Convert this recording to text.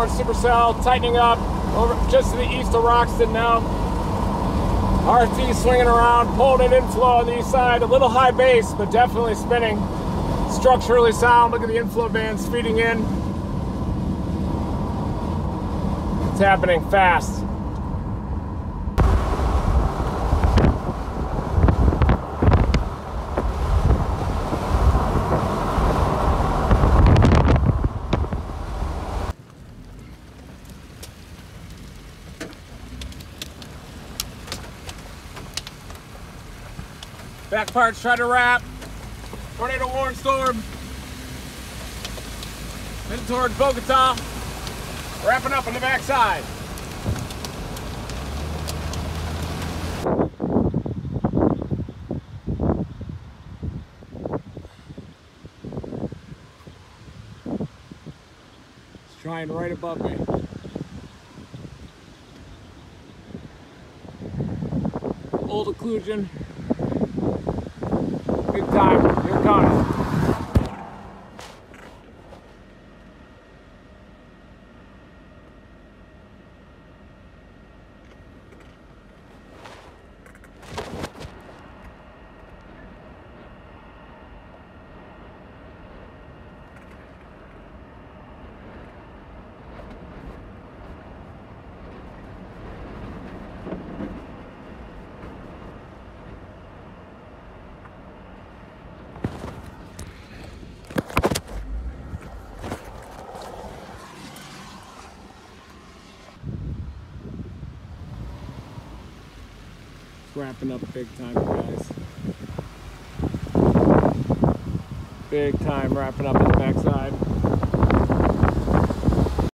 on supercell, tightening up over just to the east of Roxton now. RT swinging around, pulling an inflow on the east side, a little high base, but definitely spinning. Structurally sound. Look at the inflow bands feeding in. It's happening fast. Back parts try to wrap. Tornado warning storm. Heading towards Bogota. Wrapping up on the backside. It's trying right above me. Old occlusion. Big time. Here it comes. Wrapping up big time, guys. Big time wrapping up on the backside.